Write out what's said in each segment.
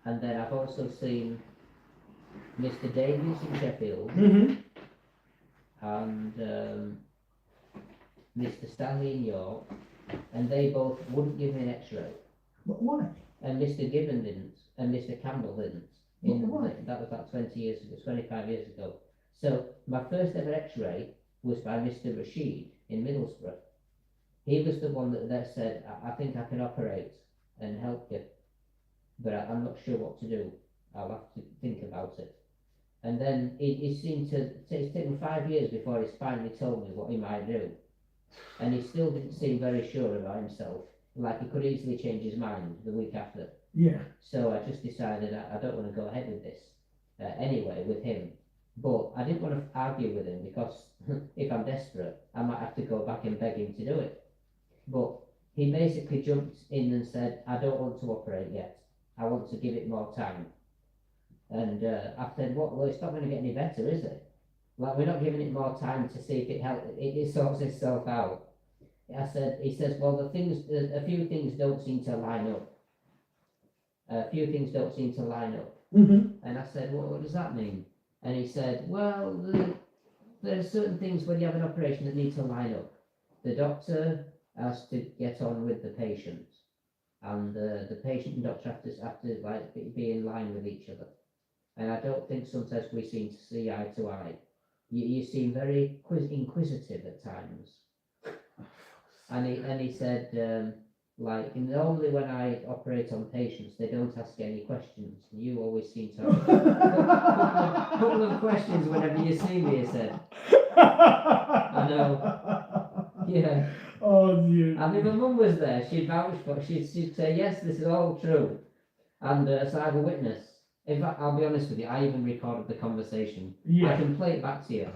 And then I've also seen Mr. Davies in Sheffield and Mr. Stanley in York, and they both wouldn't give me an X-ray. But why? And Mr. Gibbon didn't, and Mr. Campbell didn't. That was like 20 years ago, 25 years ago. So my first ever X-ray was by Mr. Rashid in Middlesbrough. He was the one that said, I think I can operate and help you, but I'm not sure what to do. I'll have to think about it. And then he seemed to, it's taken 5 years before he's finally told me what he might do. And he still didn't seem very sure about himself. Like he could easily change his mind the week after. Yeah. So I just decided I don't want to go ahead with this anyway with him. But I didn't want to argue with him because if I'm desperate, I might have to go back and beg him to do it. But he basically jumped in and said, I don't want to operate yet. I want to give it more time. And I said, well, it's not going to get any better, is it? Like, we're not giving it more time to see if it sorts itself out. He says, well, a few things don't seem to line up. A few things don't seem to line up. And I said, well, what does that mean? And he said, well, there are certain things when you have an operation that need to line up. The doctor has to get on with the patient, and the patient and doctor have to like be in line with each other. And I don't think sometimes we seem to see eye to eye. You seem very inquisitive at times. And he said, like, normally when I operate on patients, they don't ask any questions. You always seem to have a couple of questions whenever you see me, he said. I know. Yeah. Oh dear. I mean, my mum was there. She'd vouch for it. She'd say, yes, this is all true. And so I have a witness. In fact, I'll be honest with you, I even recorded the conversation. Yeah. I can play it back to you.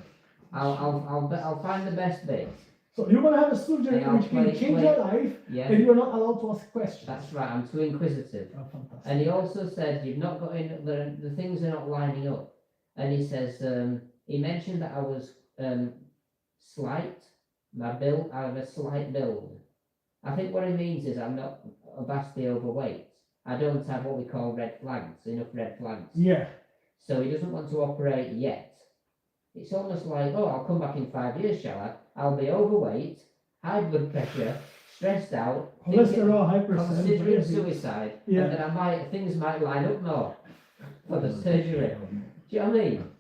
I'll find the best bit. So you're gonna have a surgery which can change your life, yeah. and you're not allowed to ask questions. That's right. I'm too inquisitive. Oh, fantastic. And he also said you've not got in the things are not lining up. And he says he mentioned that I was slight. I have a slight build. I think what he means is I'm not vastly overweight. I don't have what we call enough red flags. Yeah. So he doesn't want to operate yet. It's almost like, oh, I'll come back in 5 years, shall I? I'll be overweight, high blood pressure, stressed out, considering suicide, and then things might line up more for the surgery. Do you know what I mean?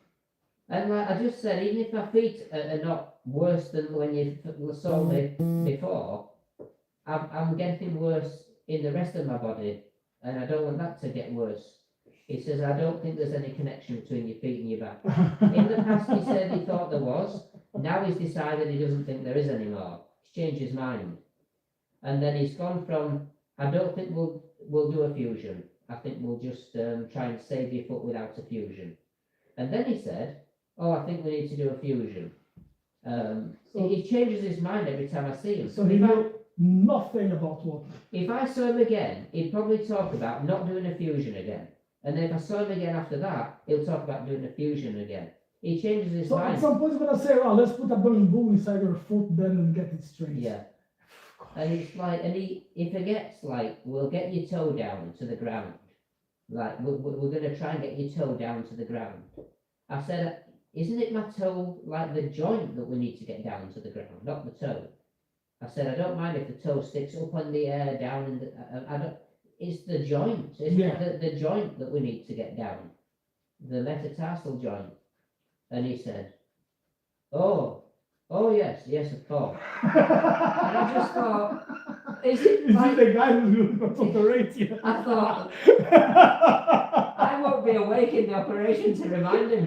And like I just said, even if my feet are not worse than when you saw me before, I'm getting worse in the rest of my body, and I don't want that to get worse. He says, I don't think there's any connection between your feet and your back. In the past, he said he thought there was. Now he's decided he doesn't think there is anymore. He's changed his mind. And then he's gone from, I don't think we'll do a fusion. I think we'll just try and save your foot without a fusion. And then he said, oh, I think we need to do a fusion. He changes his mind every time I see him. So he knew nothing about water. If I saw him again, he'd probably talk about not doing a fusion again. And then if I saw him again after that, he'll talk about doing a fusion again. He changes his mind. At some point he's going to say, well, let's put a burning ball inside your foot then and get it straight. Yeah. And it's like, and he forgets, like, we'll get your toe down to the ground. Like, we're going to try and get your toe down to the ground. I said, isn't it my toe, like the joint that we need to get down to the ground, not the toe? I said, I don't mind if the toe sticks up on the air, down in the, it's the joint, isn't it? The joint that we need to get down. The metatarsal joint. And he said, oh yes, of course. And I just thought, is it the guy who's going to operate you? I thought, I won't be awake in the operation to remind him.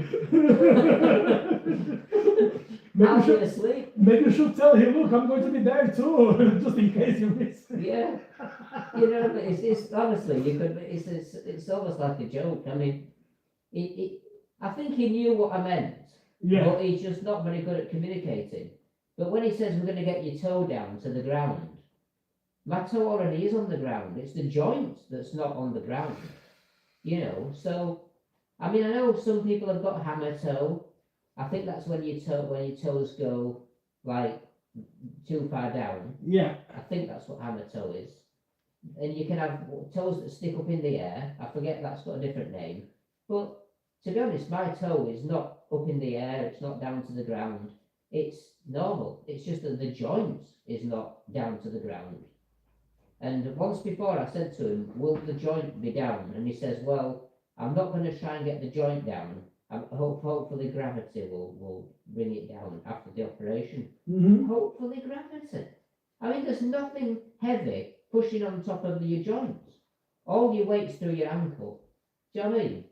I'll be asleep. Maybe you should tell him, look, I'm going to be there too, just in case you miss. Yeah, you know, it's honestly, it's almost like a joke. I mean, I think he knew what I meant, but he's just not very good at communicating. But when he says we're going to get your toe down to the ground, my toe already is on the ground. It's the joint that's not on the ground, you know. So, I mean, I know some people have got hammer toe. I think that's when your toes go like too far down. Yeah. I think that's what hammer toe is. and you can have toes that stick up in the air. I forget, that's got a different name. But to be honest, my toe is not up in the air, it's not down to the ground. It's normal. It's just that the joint is not down to the ground. And once before I said to him, will the joint be down? And he says, well, I'm not going to try and get the joint down. Hopefully gravity will bring it down after the operation. Mm-hmm. Hopefully gravity. I mean, there's nothing heavy pushing on top of your joints. All your weight's through your ankle. Do you know what I mean?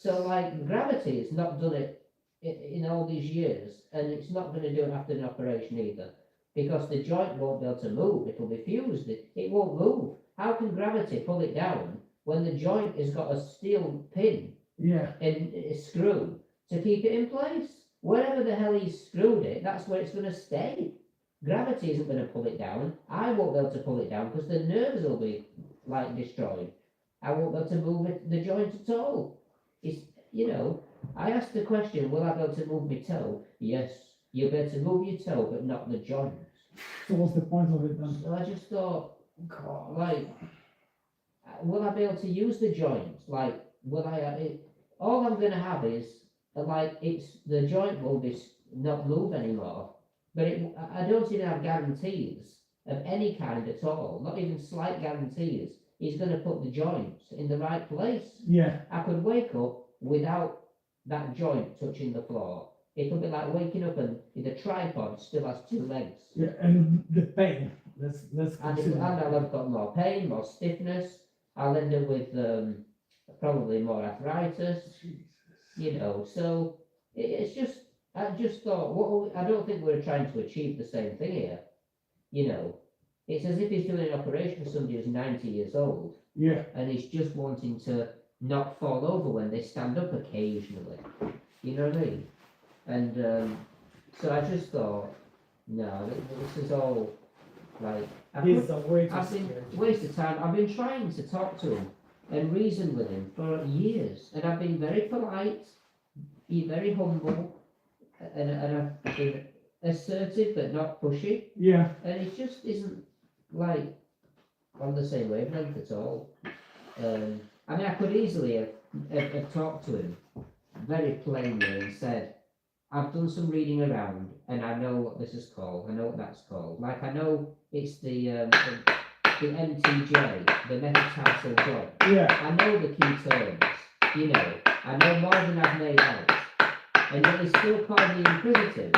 So, like, gravity has not done it in all these years, and it's not going to do it after an operation either, because the joint won't be able to move. It'll be fused. It won't move. How can gravity pull it down when the joint has got a steel pin Yeah. and a screw to keep it in place? Wherever the hell he's screwed it, that's where it's going to stay. Gravity isn't going to pull it down. I won't be able to pull it down because the nerves will be like destroyed. I won't be able to move the joint at all. It's, you know, I asked the question, will I be able to move my toe? Yes, you'll be able to move your toe, but not the joint. So what's the point of it then? So I just thought, God, like, will I be able to use the joint? Like, will I? All I'm going to have is, like, the joint will be not move anymore. But I don't even have guarantees of any kind at all, not even slight guarantees. He's going to put the joints in the right place. Yeah. I could wake up without that joint touching the floor. It'll be like waking up and the tripod still has two legs. Yeah, and the pain. Let's And consider I'll that. have got more pain, more stiffness. I'll end up with probably more arthritis. Jesus. You know, so it's just, I just thought, I don't think we're trying to achieve the same thing here. You know, it's as if he's doing an operation for somebody who's 90 years old, Yeah. and he's just wanting to not fall over when they stand up occasionally. You know what I mean? And so I just thought, no, this is all like, He's a way I've too been scared. waste of time. I've been trying to talk to him and reason with him for years, and I've been very polite, very humble, and I've been assertive but not pushy, Yeah. and it just isn't like on the same wavelength at all. I mean, I could easily have talked to him very plainly and said, I've done some reading around and I know what this is called, I know what that's called. Like, I know it's the MTJ, the metatarsal joint. Yeah. I know the key terms, you know, I know more than I've made out. And yet he's still called me inquisitive.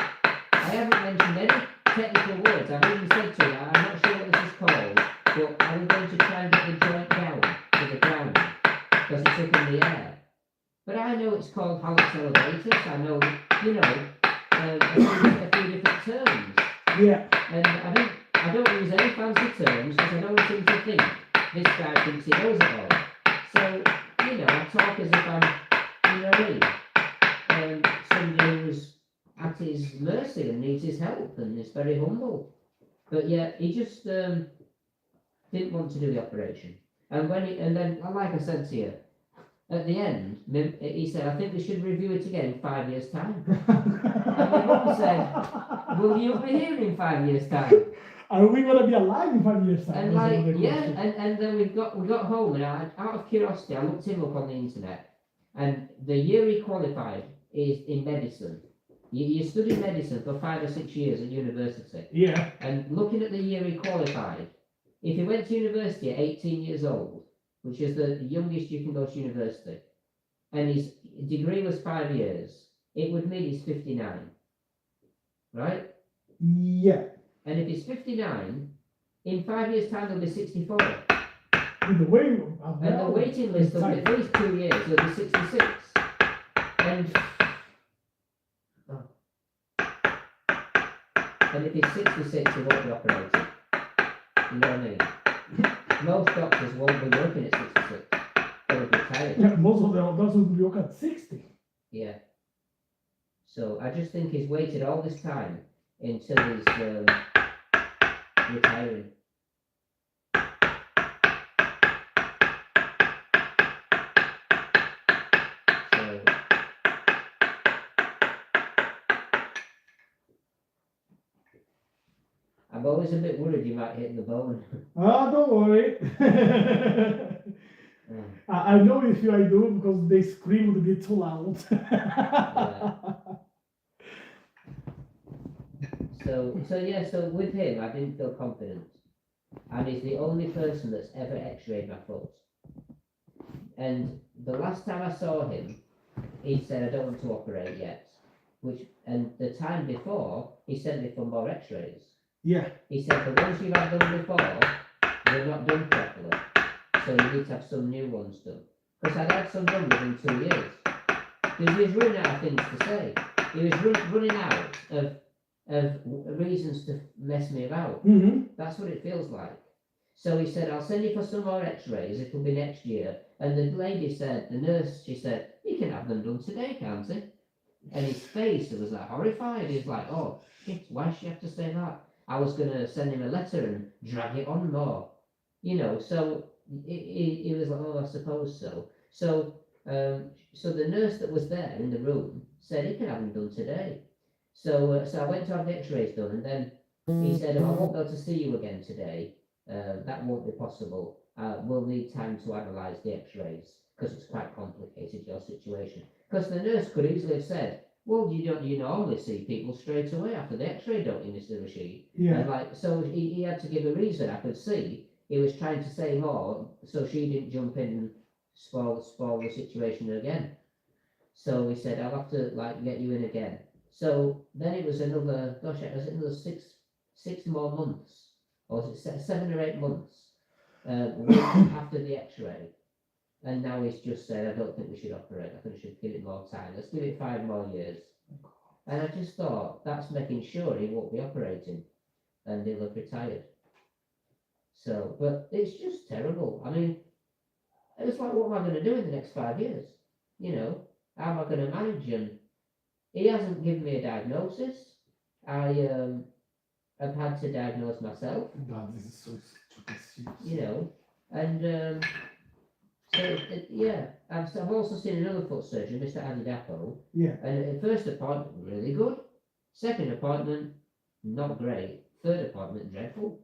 I haven't mentioned any technical words. I've even said to him, I'm not sure what this is called, but are we going to try and get the joint down to the ground? Because it's up in the air. But I know it's called hallux elevatus. I know, you know, a few different terms. Yeah. And I don't use any fancy terms because I don't seem to think this guy thinks he knows it all. So, you know, I talk as if I'm, you know what I mean? Somebody who's at his mercy and needs his help and is very humble. But yeah, he just didn't want to do the operation. And then, like I said to you, at the end, he said, I think we should review it again in 5 years' time. And my mum said, will you be here in 5 years' time? Are we gonna be alive in 5 years time? And That's like, another yeah, question. and then we got home, and out of curiosity, I looked him up on the internet, and the year he qualified is in medicine. You study medicine for 5 or 6 years at university. Yeah. And looking at the year he qualified, if he went to university at 18 years old, which is the youngest you can go to university, and his degree was 5 years, it would mean he's 59. Right? Yeah. And if he's 59, in 5 years' time, he'll be 64. With the way And the waiting list will be at least 2 years, he'll be 66. And if he's 66, he won't be operated. You know what I mean? Most doctors won't be working at 66. They'll be retired. Yeah, most of them those will be work at 60. Yeah. So I just think he's waited all this time until he's retiring. So I've always was a bit worried you might hit the bone. Ah, don't worry. I know if I do because they scream would be too loud. So with him, I didn't feel confident, and he's the only person that's ever X-rayed my foot. And the last time I saw him, he said, "I don't want to operate yet." And the time before, he sent me for more X-rays. Yeah. He said, "The ones you've had done before, they're not done properly, so you need to have some new ones done." Because I'd had some done within 2 years. Because he was running out of things to say. He was running out of reasons to mess me about. Mm-hmm. That's what it feels like. So he said, "I'll send you for some more X-rays. It'll be next year." And the lady said, the nurse, she said, "You can have them done today, can't you?" And his face was like horrified. He was like, "Oh shit, why does she have to say that?" I was gonna send him a letter and drag it on more, So he was like, "Oh, I suppose so." So the nurse that was there in the room said, "You can have them done today." So I went to have the X-rays done, and then he said, "Oh, I won't be able to see you again today. That won't be possible. We'll need time to analyse the X-rays because it's quite complicated, your situation." Because the nurse could easily have said, "Well, you normally see people straight away after the X-ray, don't you, Mr. Rashid?" Yeah. And so he had to give a reason. I could see he was trying to say more, so she didn't jump in and spoil the situation again. So he said, "I'll have to get you in again." So then it was another, it was another six more months, or was it 7 or 8 months after the X-ray. And now he's just said, "I don't think we should operate. I think we should give it more time. Let's give it 5 more years." And I just thought, that's making sure he won't be operating and he'll have retired. So, but it's just terrible. I mean, it's like, what am I going to do in the next 5 years? How am I going to manage? And he hasn't given me a diagnosis. I have had to diagnose myself. God, this is so stupid. And I've also seen another foot surgeon, Mr. Adidapo. Yeah. And at first appointment, really good. Second appointment, not great. Third appointment, dreadful.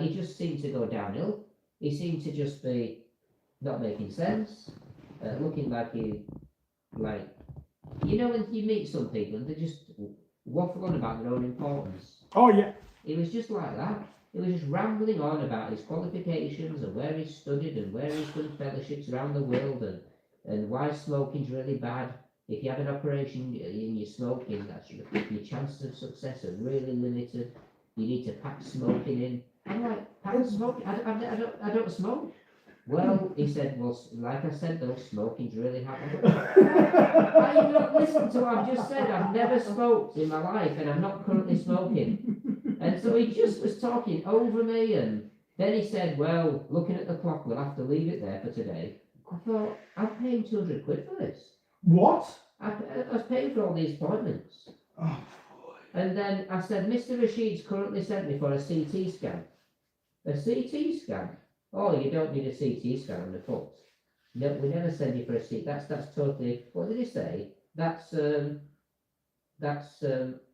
He just seemed to go downhill. He seemed to just be not making sense, looking like when you meet some people and they just waffle on about their own importance. Oh yeah. It was just like that. He was just rambling on about his qualifications and where he's studied and where he's done fellowships around the world and why smoking's really bad. If you have an operation and you're smoking, your chances of success are really limited. You need to pack smoking in. I'm like, pack smoking? I don't smoke. Well, he said, "Well, like I said though, smoking's really hard." Why you not listen to what I've just said? I've never smoked in my life and I'm not currently smoking. And so he just was talking over me, and then he said, "Well, looking at the clock, we'll have to leave it there for today." I thought, I'm paying 200 quid for this. What? I was paying for all these appointments. Oh boy. And then I said, "Mr. Rashid's currently sent me for a CT scan." A CT scan? "Oh, you don't need a CT scan on the foot. No, we never send you for a CT. That's totally." What did he say? That's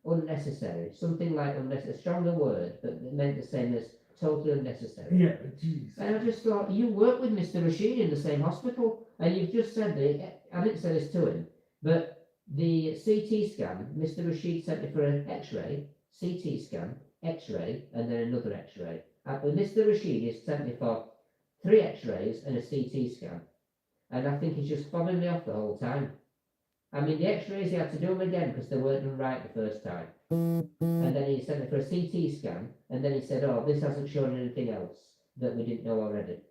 unnecessary. Something like unnecessary. A stronger word, but it meant the same as totally unnecessary. Yeah, jeez. And I just thought, you work with Mr. Rashid in the same hospital, and you've just said that. I didn't say this to him, but the CT scan, Mr. Rashid sent me for an X-ray, CT scan, X-ray, and then another X-ray. But Mr. Rashid has sent me for 3 X-rays and a CT scan, and I think he's just fobbing me off the whole time. I mean, the X-rays, he had to do them again because they weren't done right the first time. And then he sent me for a CT scan, and then he said, "Oh, this hasn't shown anything else that we didn't know already."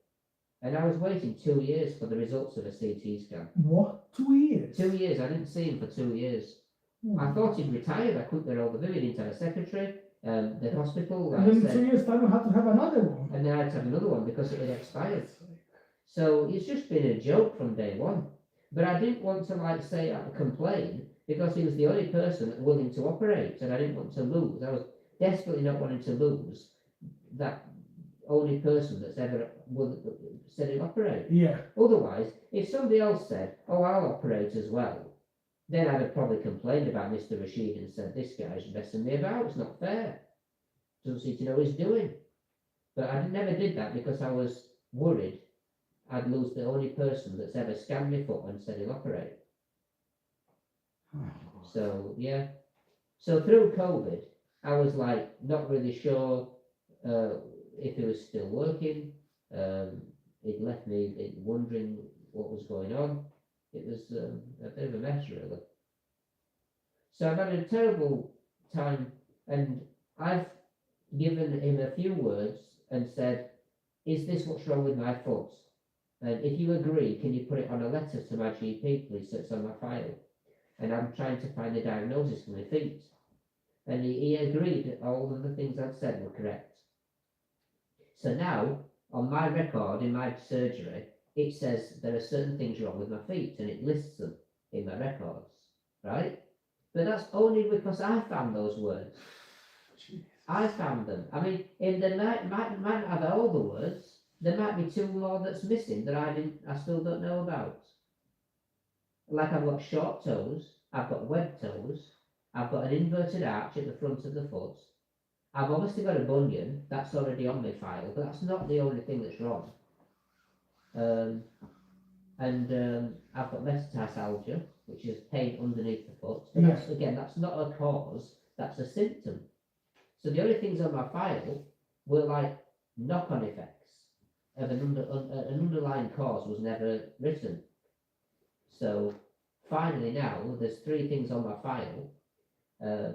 And I was waiting 2 years for the results of a CT scan. What? 2 years? 2 years. I didn't see him for 2 years. I thought he'd retired. I couldn't get hold of him. He didn't have a secretary. The hospital. And then in 2 years' time, you had to have another one. And then I had to have another one because it had expired. So it's just been a joke from day one. But I didn't want to complain because he was the only person willing to operate, and I didn't want to lose. I was desperately not wanting to lose that only person that's ever said he'd operate. Yeah. Otherwise, if somebody else said, "Oh, I'll operate as well," then I'd have probably complained about Mr. Rashid and said, "This guy's messing me about. It's not fair." doesn't seem to know what he's doing. But I never did that because I was worried I'd lose the only person that's ever scanned my foot and said he'll operate. So yeah. So through COVID, I was like not really sure if it was still working. It left me wondering what was going on. It was a bit of a mess, really. So I've had a terrible time, and I've given him a few words and said, "Is this what's wrong with my foot? And if you agree, can you put it on a letter to my GP, please, so it's on my file?" And I'm trying to find a diagnosis for my feet. And he agreed that all of the things I'd said were correct. So now, on my record in my surgery, it says there are certain things wrong with my feet, and it lists them in my records, right? But that's only because I found those words. I found them. I mean, if they might not have all the words, there might be two more that's missing that I still don't know about. Like I've got short toes, I've got web toes, I've got an inverted arch at the front of the foot. I've obviously got a bunion, that's already on my file, but that's not the only thing that's wrong. I've got metatarsalgia, which is pain underneath the foot. But that's not a cause, that's a symptom. So the only things on my file were like knock-on effects of an underlying cause was never written. So finally now there's 3 things on my file.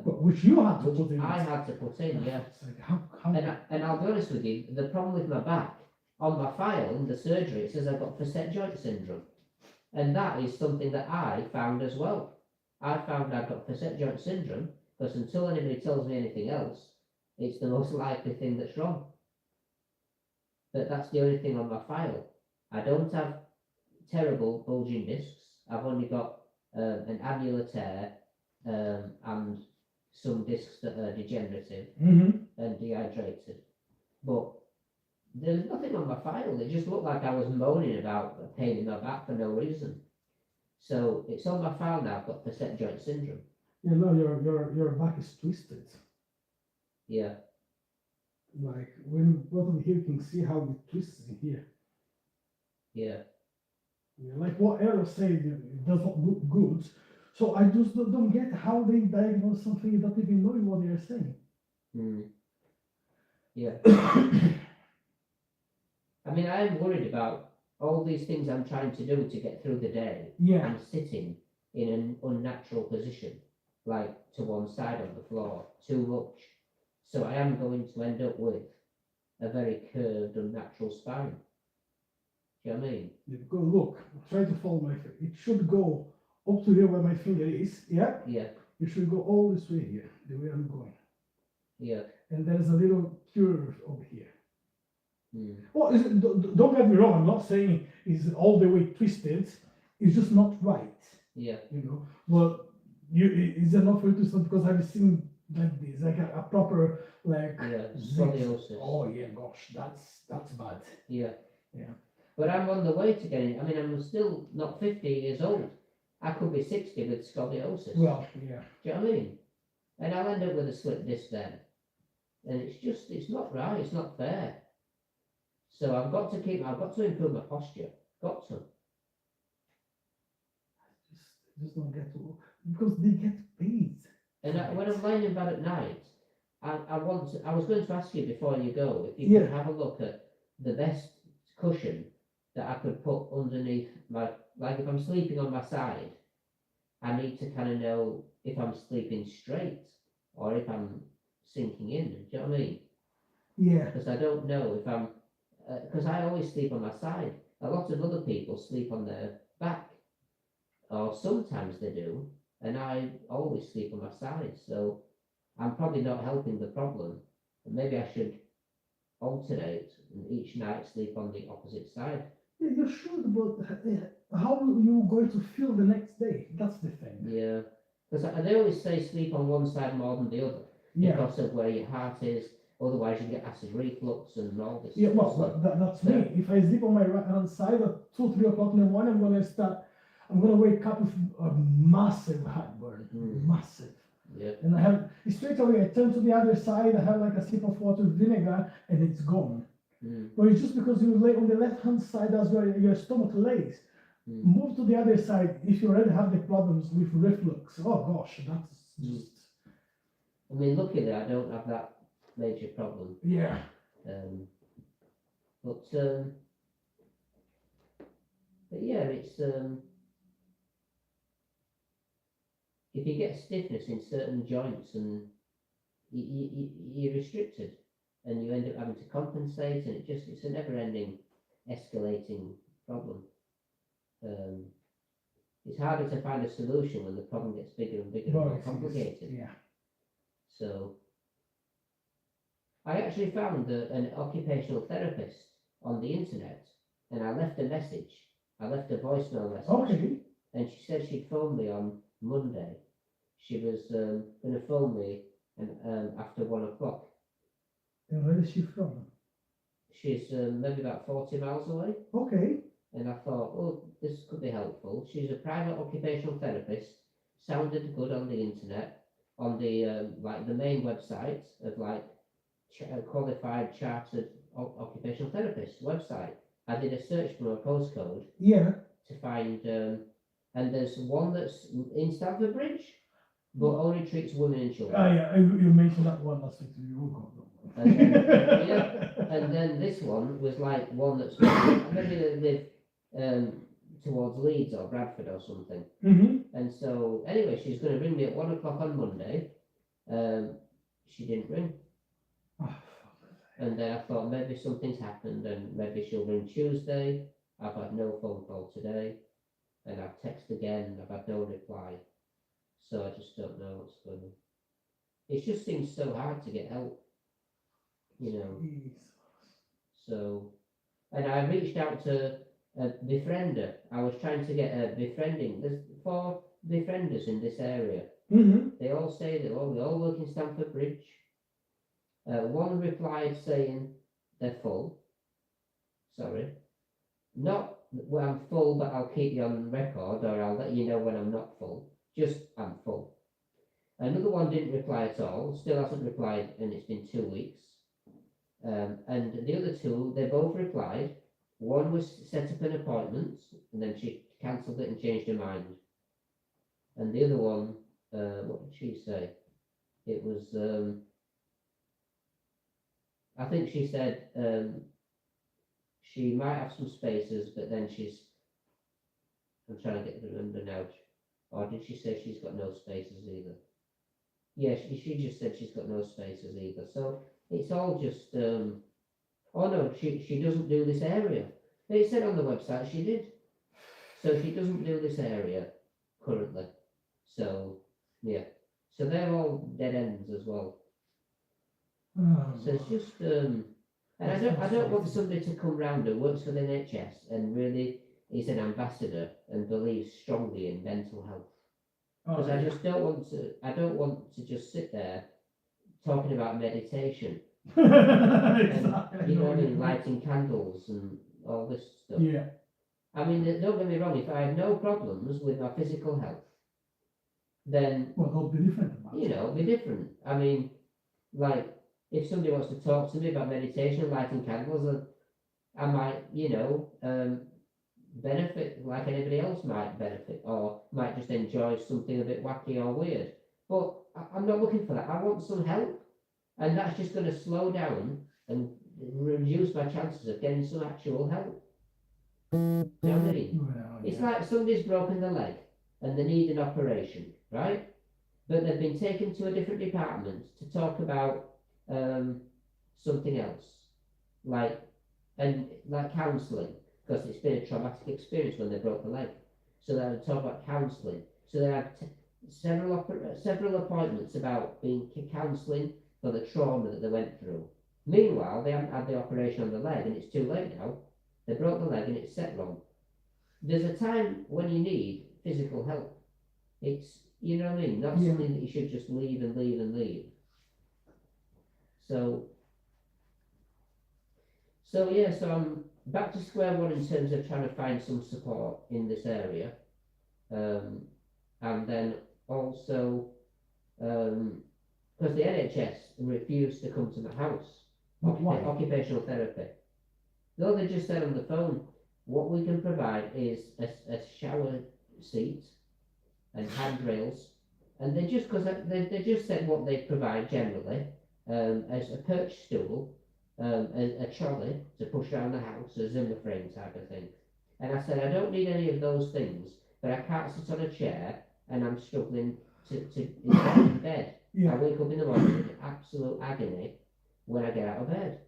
Which you had to put in. I had to put in, yeah. Like how... And I'll be honest with you, the problem with my back, on my file in the surgery, it says I've got facet joint syndrome. And that is something that I found as well. I found I've got facet joint syndrome because until anybody tells me anything else, it's the most likely thing that's wrong. But that's the only thing on my file. I don't have terrible bulging discs. I've only got an annular tear and some discs that are degenerative and dehydrated. But there's nothing on my file. It just looked like I was moaning about a pain in my back for no reason. So it's on my file now. I've got facet joint syndrome. You know, your back is twisted. Yeah. Like when bottom here, you can see how it twists in here. Yeah. Like what Arrow said, it doesn't look good. So I just don't get how they diagnose something without even knowing what they are saying. Yeah. I mean, I am worried about all these things I'm trying to do to get through the day. Yeah. I'm sitting in an unnatural position, like to one side of the floor, too much. So I am going to end up with a very curved, unnatural spine. Do you know what I mean? Yeah, because look, try to follow my finger. It should go up to here where my finger is, yeah? Yeah. It should go all this way here, the way I'm going. Yeah. And there's a little curve over here. Well, don't get me wrong, I'm not saying it's all the way twisted, it's just not right. Yeah. You know, but it's enough for you to start because I've seen like this, like a proper like scoliosis. Oh yeah, gosh, that's bad. Yeah. Yeah. But I'm on the way to getting. I mean, I'm still not 50 years old. I could be 60 with scoliosis. Well, yeah. Do you know what I mean? And I'll end up with a slip disc then. And it's not right. It's not fair. So I've got to improve my posture. Got to. Just don't get to, because they get paid. And when I'm lying in bed at night, I was going to ask you before you go if you could have a look at the best cushion that I could put underneath my, like if I'm sleeping on my side, I need to kind of know if I'm sleeping straight or if I'm sinking in. Do you know what I mean? Yeah. Because I don't know if I'm, because I always sleep on my side. A lot of other people sleep on their back, or sometimes they do, and I always sleep on my side. So I'm probably not helping the problem. Maybe I should alternate and each night sleep on the opposite side. Yeah, you should, but how are you going to feel the next day? That's the thing. Yeah, because they always say sleep on one side more than the other because of where your heart is. Otherwise, you get acid reflux and all this. Yeah, well, that's me. If I sleep on my right hand side at 2-3 o'clock in the morning, I'm gonna wake up with a massive heartburn. Massive. Yeah. And I have straight away I turn to the other side. I have like a sip of water with vinegar, and it's gone. But it's just because you lay on the left hand side, that's where your stomach lays. Move to the other side if you already have the problems with reflux. Oh gosh, that's just. I mean, luckily I don't have that major problem. Yeah. But yeah, it's if you get stiffness in certain joints and you're restricted, and you end up having to compensate, and it's a never-ending, escalating problem. It's harder to find a solution when the problem gets bigger and bigger and more complicated. Yeah. So I actually found an occupational therapist on the internet, and I left a message. I left a voicemail message. Okay. And she said she'd phone me on Monday. She was going to phone me after 1 o'clock. And where is she from? She's maybe about 40 miles away. Okay. And I thought, oh, this could be helpful. She's a private occupational therapist. Sounded good on the internet, on the like the main website of like qualified chartered occupational therapist website. I did a search for a postcode. Yeah. To find, and there's one that's in Stamford Bridge, but only treats women and children. Ah, yeah, you mentioned that one last week. And then, yeah, and then this one was like one that's maybe they live towards Leeds or Bradford or something. And so anyway, she's going to ring me at 1 o'clock on Monday. She didn't ring. And then I thought maybe something's happened, and maybe she'll ring Tuesday. I've had no phone call today, and I've texted again, I've had no reply. So I just don't know what's going on. It just seems so hard to get help, you know. So, and I reached out to a befriender. I was trying to get a befriending. There's 4 befrienders in this area. They all say that, oh, we all work in Stamford Bridge. One replied saying they're full. Sorry. Not, well, I'm full, but I'll keep you on record, or I'll let you know when I'm not full. Just, I'm full. Another one didn't reply at all, still hasn't replied, and it's been 2 weeks. And the other 2, they both replied. One was set up an appointment, and then she cancelled it and changed her mind. And the other one, what did she say? It was, I think she said, she might have some spaces, but then I'm trying to remember now. Or did she say she's got no spaces either? Yeah, she just said she's got no spaces either. So it's all just, oh no, she doesn't do this area. It said on the website she did. So she doesn't do this area currently. So, yeah. So they're all dead ends as well. So it's just, and I don't want somebody to come round who works for the NHS and really is an ambassador and believes strongly in mental health. Because I just don't want to just sit there talking about meditation. And, you know what I mean, lighting candles and all this stuff. Yeah. I mean, don't get me wrong, if I have no problems with my physical health, then, well, it'll be different. You know, it'll be different. I mean, like, if somebody wants to talk to me about meditation, lighting candles, I might, you know, benefit like anybody else might benefit, or might just enjoy something a bit wacky or weird. But I'm not looking for that. I want some help, and that's just going to slow down and reduce my chances of getting some actual help. You know what I mean? Well, it's like somebody's broken the leg and they need an operation, right? But they've been taken to a different department to talk about something else, like counselling, because it's been a traumatic experience when they broke the leg. So they had to talk about counselling. So they had several appointments about being counselling for the trauma that they went through. Meanwhile, they haven't had the operation on the leg, and it's too late now. They broke the leg and it's set wrong. There's a time when you need physical help. It's, you know what I mean, not something that you should just leave and leave and leave. So yeah, so I'm back to square one in terms of trying to find some support in this area. And then also because the NHS refused to come to my house. Why? Occupational therapy. No, they just said on the phone, what we can provide is a shower seat and handrails, and they just, because they just said what they provide generally, as a perch stool, a trolley to push around the house, a Zimmer frame type of thing. And I said, I don't need any of those things, but I can't sit on a chair and I'm struggling to get in bed. Yeah. I wake up in the morning in absolute agony when I get out of bed.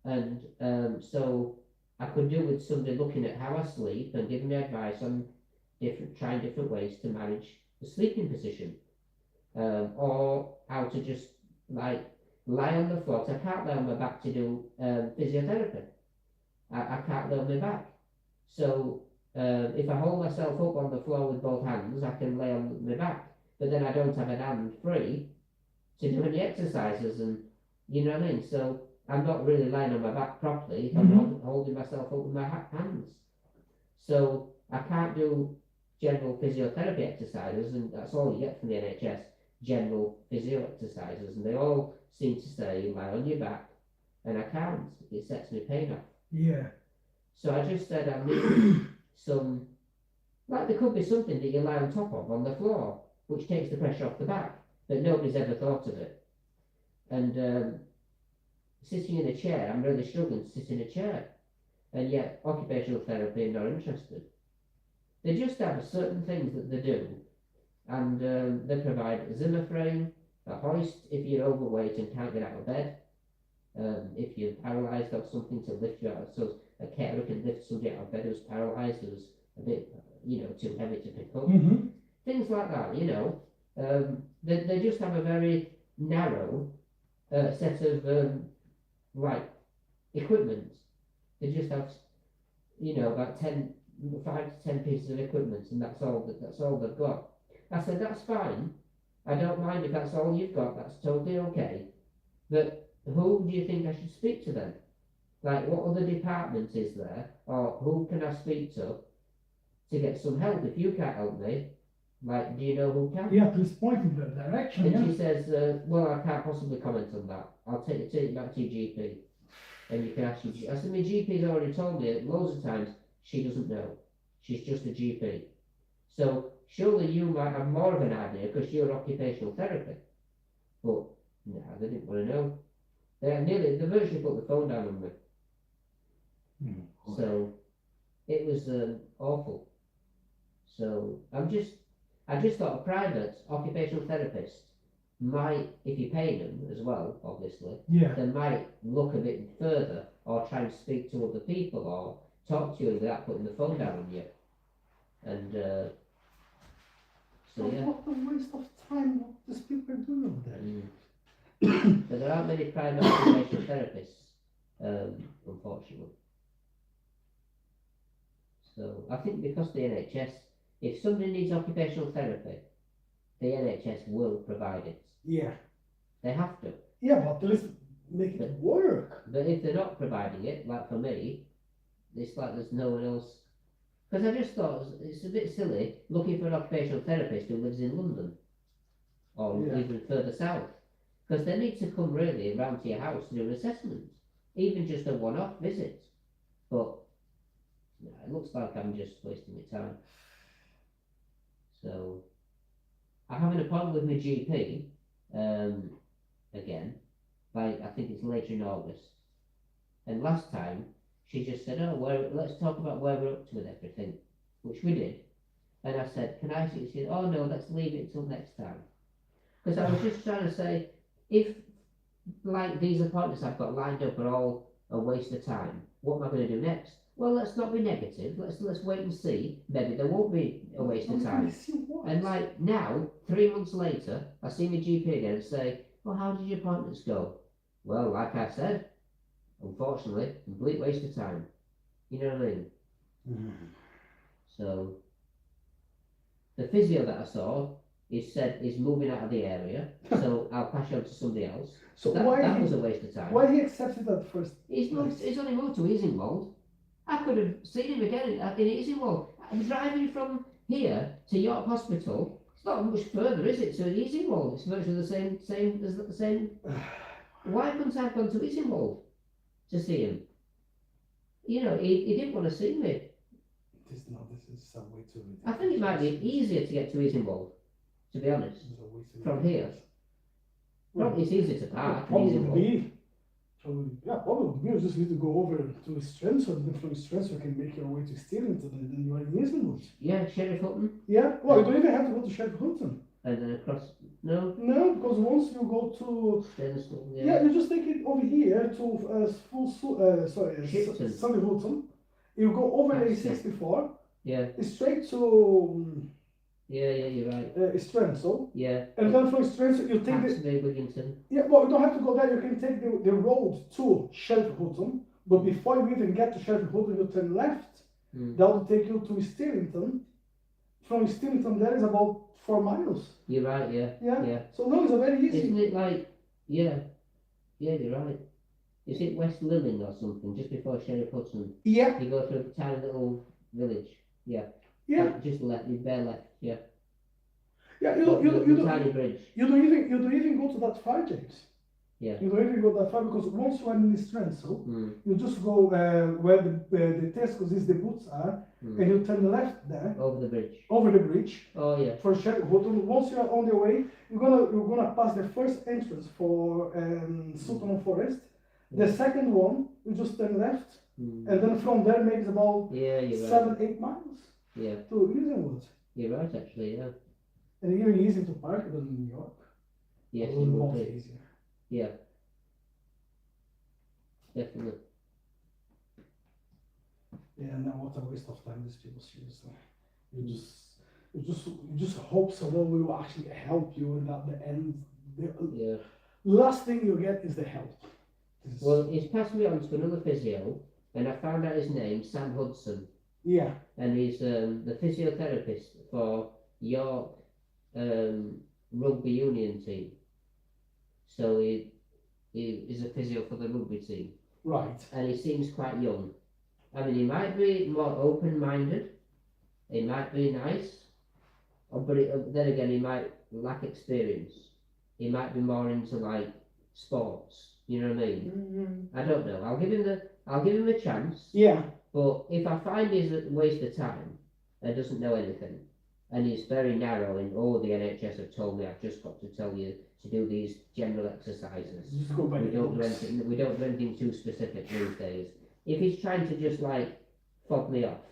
And so I could do with somebody looking at how I sleep and giving me advice on trying different ways to manage the sleeping position, or how to just like lie on the floor. 'Cause I can't lay on my back to do physiotherapy. I can't lay on my back. So if I hold myself up on the floor with both hands, I can lay on my back. But then I don't have an hand free to do any exercises, and you know what I mean. So I'm not really lying on my back properly if I'm holding myself up with my hands. So I can't do general physiotherapy exercises, and that's all you get from the NHS, general physio exercises, and they all seem to say lie on your back, and I can't. It sets me pain off. Yeah. So I just said I need some, like there could be something that you lie on top of on the floor, which takes the pressure off the back, but nobody's ever thought of it. And sitting in a chair, I'm really struggling to sit in a chair, and yet occupational therapy are not interested. They just have certain things that they do, and they provide a Zimmer frame, a hoist if you're overweight and can't get out of bed, if you're paralysed or something to lift you out. So a carer can lift somebody out of bed who's paralysed, who's a bit, too heavy to pick up. Things like that, they just have a very narrow set of like equipment. They just have, about 5 to 10 pieces of equipment, and that's all they've got. I said, that's fine. I don't mind if that's all you've got. That's totally okay. But who do you think I should speak to then? Like, what other department is there, or who can I speak to get some help? If you can't help me, like, do you know who can? Yeah, please point in that direction. And she says, well, I can't possibly comment on that. I'll take it back to your GP, and you can ask your GP. I said, my GP's already told me loads of times she doesn't know. She's just a GP. So surely you might have more of an idea because you're occupational therapy. But no, they didn't want to know. They virtually put the phone down on me. So it was awful. So I just thought a private occupational therapist might, if you're paying them as well, obviously, they might look a bit further or try and speak to other people or talk to you without putting the phone down on you. And so yeah. What a waste of time what these people are doing over there. But there aren't many private occupational therapists, unfortunately. So I think because the NHS, if somebody needs occupational therapy, the NHS will provide it. Yeah. They have to. Yeah, but let's make it work. But if they're not providing it, like for me, it's like there's no one else. Because I just thought it's a bit silly looking for an occupational therapist who lives in London or even further south. Because they need to come really around to your house to do an assessment, even just a one-off visit. But no, it looks like I'm just wasting my time. So I have an appointment with my GP again. I think it's later in August. And last time she just said, let's talk about where we're up to with everything, which we did. And I said, can I see? She said, oh no, let's leave it till next time. Because I was just trying to say, if like these appointments I've got lined up are all a waste of time, what am I going to do next? Well, let's not be negative. Let's wait and see. Maybe there won't be a waste of time. And like now, 3 months later, I see my GP again and say, well, how did your appointments go? Well, like I said, unfortunately, complete waste of time. You know what I mean? So the physio that I saw is moving out of the area, so I'll pass you on to somebody else. So that was a waste of time. Why he accepted that first? He's only moved to Easingwold. I could have seen him again in Easingwold. I'm driving from here to York Hospital. It's not much further, is it? To Easy Wall, it's virtually the same. Why couldn't I have gone to Easy Wall to see him? You know, he didn't want to see me. This is some way too. I think it might be easier to get to Easy Wall, to be honest, from here. Probably it's easier to park. Probably would be. Probably you just need to go over to Strenso, and then from Strenso you can make your way to Steventon, and then you are in Lisbon. Yeah, Sheriff Hutton. Yeah, well, you don't even have to go to Sheriff Hutton. And then across, no? No, because once you go to, yeah, you just take it over here to Shipton. Sunny Hutton. You go over A64. Yeah. Straight to. Yeah, you're right. Strenso. Yeah. And then from Strenso you take the Wigginton. Yeah, well, you don't have to go there. You can take the road to Sheriff Hutton, but before you even get to Sheriff Hutton, you turn left. That will take you to Steventon. From Steventon, there is about 4 miles. You're right, yeah. Yeah. So no, it's a very easy. Isn't it like, yeah, you're right. Is it West Lilling or something, just before Sheriff Hutton? Yeah. You go through a tiny little village, yeah. Yeah. Just left, you bare left, yeah. Yeah, tiny bridge. You don't even go to that far, James. Yeah. You don't even go that far because once you are in Strenso, you just go where the Tesco's is, the boots are, and you turn left there. Over the bridge. Over the bridge. Oh yeah. For Sheriff Hutton. Once you are on the way, you're gonna pass the first entrance for Sutton Forest. The second one, you just turn left, and then from there makes about 7-8 miles. Yeah. To Easingwood. You're right, actually, yeah. And even easy to park than in New York. Yes, it will be easier. Yeah. Definitely. Yeah, now what a waste of time these people, seriously. You just hope someone will actually help you, and at the end, the last thing you get is the help. Well, he's passed me on to another physio, and I found out his name, Sam Hudson. Yeah. And he's the physiotherapist for York rugby union team. So he is a physio for the rugby team. Right. And he seems quite young. I mean, he might be more open-minded. He might be nice. But then again, he might lack experience. He might be more into like sports. You know what I mean? I don't know. I'll give him a chance. Yeah. But if I find he's a waste of time and doesn't know anything, and he's very narrow in the NHS have told me I've just got to tell you to do these general exercises. We don't do anything too specific these days. If he's trying to just like fob me off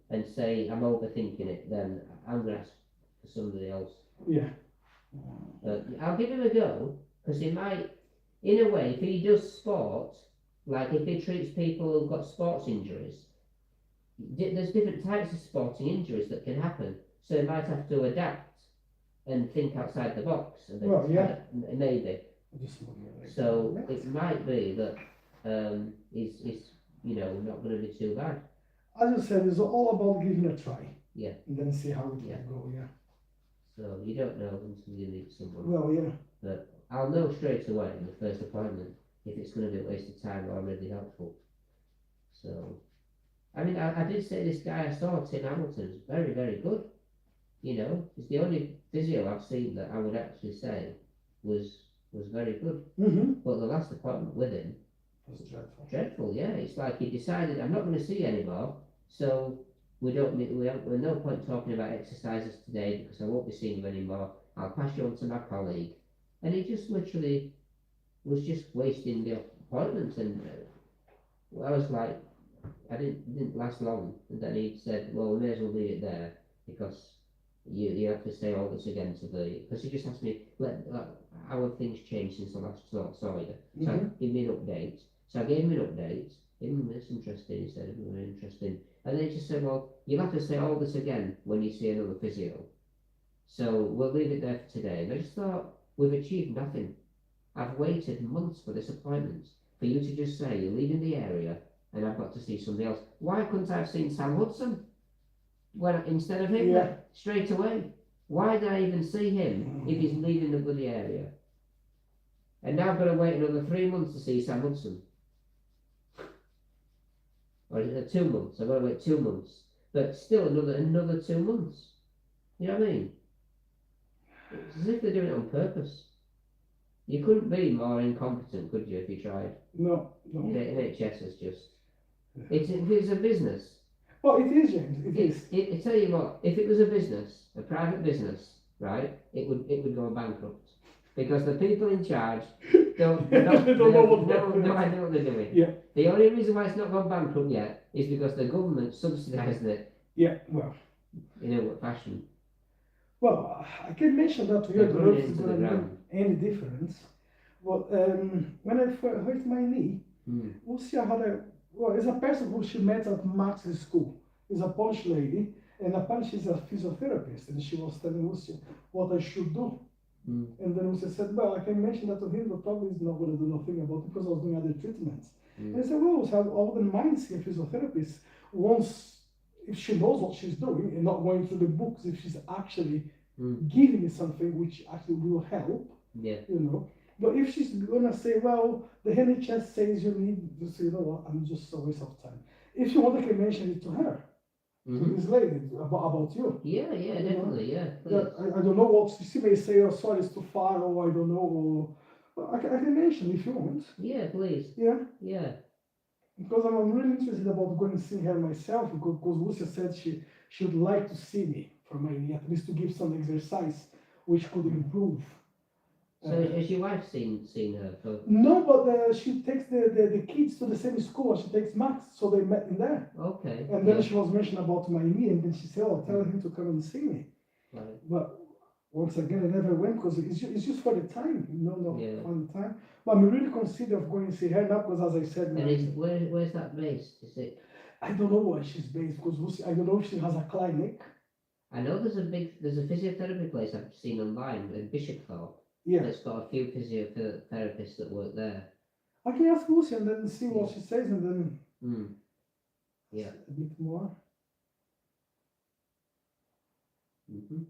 and say I'm overthinking it, then I'm gonna ask for somebody else. Yeah. I'll give him a go, because he might, in a way, if he does sport, like if he treats people who've got sports injuries, there's different types of sporting injuries that can happen. So he might have to adapt and think outside the box a bit. Well, yeah. Maybe. So it might be that he's not going to be too bad. As I said, it's all about giving it a try. Yeah. And then see how it can go. Yeah. So you don't know until you meet someone. Well, yeah. But I'll know straight away in the first appointment if it's going to be a waste of time or really helpful. So, I mean, I did say this guy I saw, Tim Hamilton's very, very good. You know, it's the only physio I've seen that I would actually say was very good. But the last appointment with him was dreadful. Dreadful, yeah. It's like he decided I'm not going to see you anymore, so we're no point talking about exercises today because I won't be seeing you anymore. I'll pass you on to my colleague, and he just literally was just wasting the appointment, and I was like, I didn't last long, and then he said, well, we may as well leave it there because you have to say all this again because he just asked me how have things changed since I last saw you. So give me an update. So I gave him an update. It's interesting, he said, very interesting. And then he just said, well, you'll have to say all this again when you see another physio. So we'll leave it there for today. And I just thought, we've achieved nothing. I've waited months for this appointment for you to just say you're leaving the area and I've got to see somebody else. Why couldn't I have seen Sam Hudson instead of him straight away? Why did I even see him if he's leaving the bloody area? And now I've got to wait another 3 months to see Sam Hudson. Or 2 months. I've got to wait 2 months. But still another 2 months. You know what I mean? It's as if they're doing it on purpose. You couldn't be more incompetent, could you, if you tried? No, The no. NHS is just. If it's a business. Well, it is, James. It is. I tell you what, if it was a business, a private business, right, it would go bankrupt because the people in charge don't They don't know what they're doing. no idea what they're doing. Yeah. The only reason why it's not gone bankrupt yet is because the government subsidised it. Yeah. Well. In a fashion. Well, I can mention that to you. I don't know if it's going to make any difference. Well, when I hurt my knee, Lucia had it's a person who she met at Max's school. Is a Polish lady, and apparently she's a physiotherapist, and she was telling Lucia what I should do. And then Lucia said, well, I can mention that to him, but probably he's not going to do nothing about it because I was doing other treatments. And I said, well, so I wouldn't mind seeing a physiotherapist once, if she knows what she's doing and not going through the books, if she's actually giving me something which actually will help, you know. But if she's gonna say, well, the NHS says you need to say, you know what, I'm just a waste of time. If you want, I can mention it to her, to this lady, about you. Yeah, definitely, yeah. I don't know what she may say, oh, sorry, it's too far, or I don't know, or I can mention if you want. Yeah, please. Yeah. Because I'm really interested about going and see her myself, because Lucia said she would like to see me for my knee, at least to give some exercise which could improve. So has your wife seen her? No, but she takes the kids to the same school, and she takes Max, so they met in there. Okay. And then she was mentioning about my knee, and then she said, oh, tell him to come and see me. Right. But once again, I never went because it's just for the time, for the time. But I'm really considering going to see her now because, as I said, and where's that based? Is it? I don't know where she's based because I don't know if she has a clinic. I know there's a physiotherapy place I've seen online in Bishopthorpe. Yeah. That's got a few physiotherapists that work there. I can ask Lucy and then see what she says and then yeah, a bit more. Do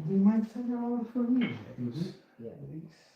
you mind turning around for me? Yeah. Please.